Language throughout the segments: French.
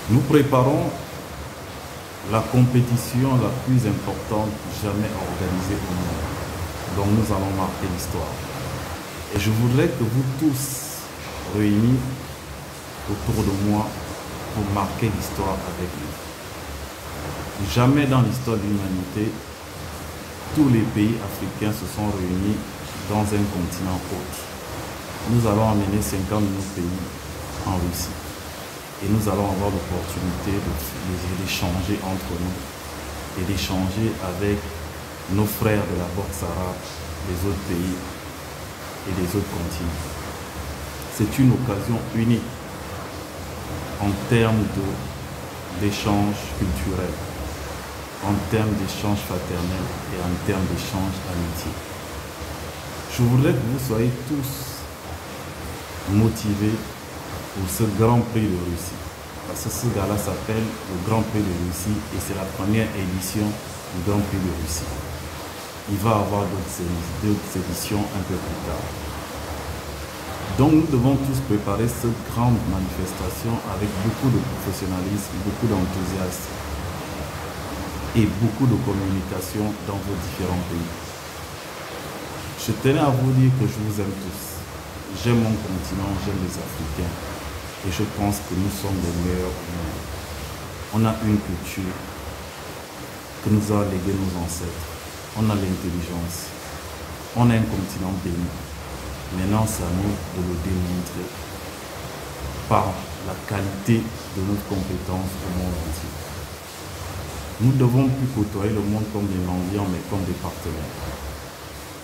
Nous préparons la compétition la plus importante jamais organisée au monde. Donc nous allons marquer l'histoire. Et je voudrais que vous tous réunis autour de moi pour marquer l'histoire avec nous. Jamais dans l'histoire de l'humanité, tous les pays africains se sont réunis dans un continent autre. Nous allons amener 50 000 pays en Russie. Et nous allons avoir l'opportunité d'échanger entre nous et d'échanger avec nos frères de la boxe arabe, des autres pays et des autres continents. C'est une occasion unique en termes d'échanges culturels, en termes d'échanges fraternels et en termes d'échanges amitiés. Je voudrais que vous soyez tous motivés pour ce Grand Prix de Russie. Parce que ce gala s'appelle le Grand Prix de Russie et c'est la première édition du Grand Prix de Russie. Il va y avoir d'autres éditions un peu plus tard. Donc nous devons tous préparer cette grande manifestation avec beaucoup de professionnalisme, beaucoup d'enthousiasme et beaucoup de communication dans vos différents pays. Je tenais à vous dire que je vous aime tous. J'aime mon continent, j'aime les Africains. Et je pense que nous sommes les meilleurs au monde. On a une culture que nous a légué nos ancêtres. On a l'intelligence. On a un continent béni. Maintenant, c'est à nous de le démontrer par la qualité de notre compétence au monde entier. Nous ne devons plus côtoyer le monde comme des mendiants, mais comme des partenaires.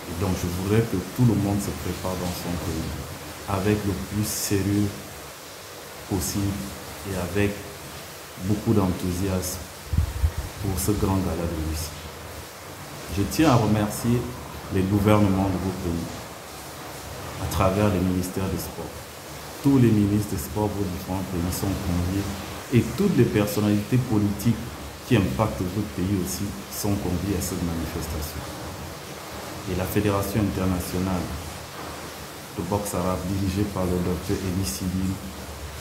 Et donc, je voudrais que tout le monde se prépare dans son pays avec le plus sérieux possible et avec beaucoup d'enthousiasme pour ce grand gala de Russie. Je tiens à remercier les gouvernements de vos pays à travers les ministères des Sports. Tous les ministres des Sports de vos différents pays sont conviés et toutes les personnalités politiques qui impactent votre pays aussi sont conviées à cette manifestation. Et la Fédération internationale de boxe arabe dirigée par le docteur Elie Sidil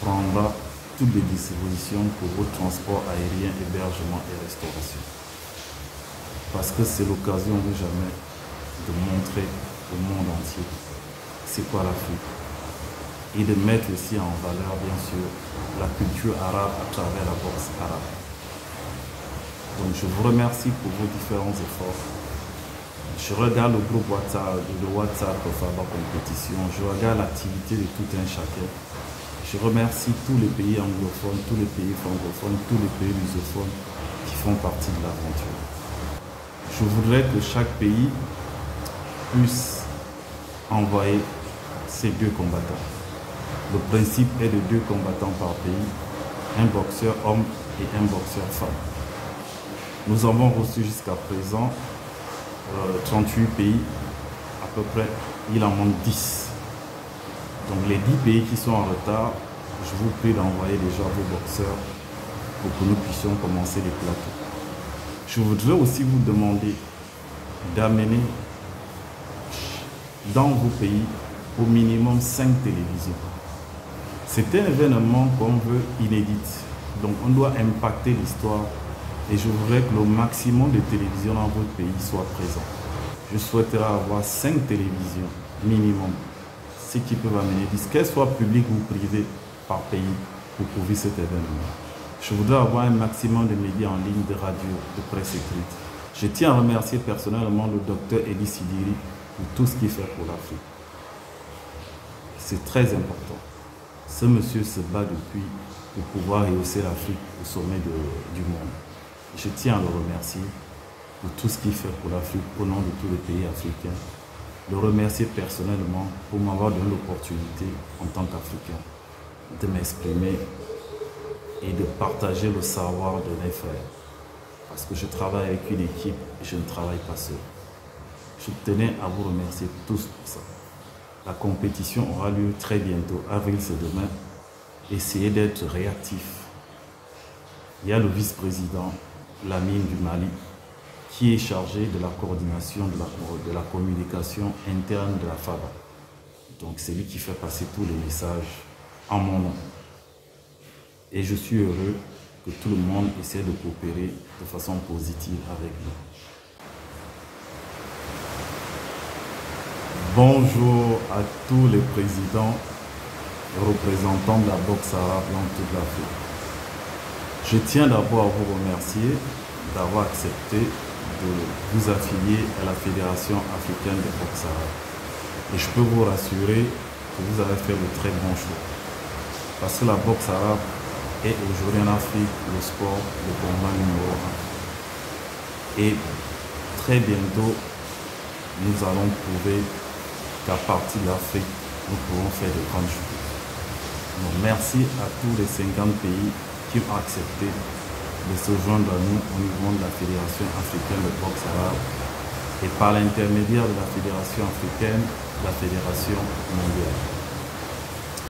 prendra toutes les dispositions pour votre transport aérien, hébergement et restauration. Parce que c'est l'occasion de jamais de montrer au monde entier c'est quoi l'Afrique. Et de mettre aussi en valeur, bien sûr, la culture arabe à travers la boxe arabe. Donc je vous remercie pour vos différents efforts. Je regarde le groupe WhatsApp, de Faba Compétition, je regarde l'activité de tout un chacun. Je remercie tous les pays anglophones, tous les pays francophones, tous les pays lusophones qui font partie de l'aventure. Je voudrais que chaque pays puisse envoyer ses 2 combattants. Le principe est de 2 combattants par pays, un boxeur homme et un boxeur femme. Nous avons reçu jusqu'à présent 38 pays, à peu près, il en manque 10. Donc les 10 pays qui sont en retard, je vous prie d'envoyer déjà vos boxeurs pour que nous puissions commencer les plateaux. Je voudrais aussi vous demander d'amener dans vos pays au minimum 5 télévisions. C'est un événement qu'on veut inédit. Donc on doit impacter l'histoire et je voudrais que le maximum de télévisions dans votre pays soit présent. Je souhaiterais avoir 5 télévisions minimum. Ce qui peuvent amener, qu'elles soient publiques ou privées par pays pour couvrir cet événement. Je voudrais avoir un maximum de médias en ligne, de radio, de presse écrite. Je tiens à remercier personnellement le docteur Elie Sidiri pour tout ce qu'il fait pour l'Afrique. C'est très important. Ce monsieur se bat depuis pour pouvoir rehausser l'Afrique au sommet du monde. Je tiens à le remercier pour tout ce qu'il fait pour l'Afrique au nom de tous les pays africains. Le remercier personnellement pour m'avoir donné l'opportunité en tant qu'Africain de m'exprimer et de partager le savoir de mes frères. Parce que je travaille avec une équipe et je ne travaille pas seul. Je tenais à vous remercier tous pour ça. La compétition aura lieu très bientôt, avril c'est demain. Essayez d'être réactif. Il y a le vice-président, Lamine du Mali, qui est chargé de la coordination de la communication interne de la FABA. Donc c'est lui qui fait passer tous les messages en mon nom. Et je suis heureux que tout le monde essaie de coopérer de façon positive avec nous. Bonjour à tous les présidents et représentants de la boxe arabe dans toute l'Afrique. Je tiens d'abord à vous remercier d'avoir accepté de vous affilier à la Fédération africaine de boxe arabe. Et je peux vous rassurer que vous avez fait le très bon choix. Parce que la boxe arabe est aujourd'hui en Afrique le sport de combat numéro 1. Et très bientôt, nous allons prouver qu'à partir de l'Afrique, nous pouvons faire de grandes choses. Donc, merci à tous les 50 pays qui ont accepté de se joindre à nous au niveau de la Fédération africaine de boxe arabe et par l'intermédiaire de la Fédération africaine, la Fédération mondiale.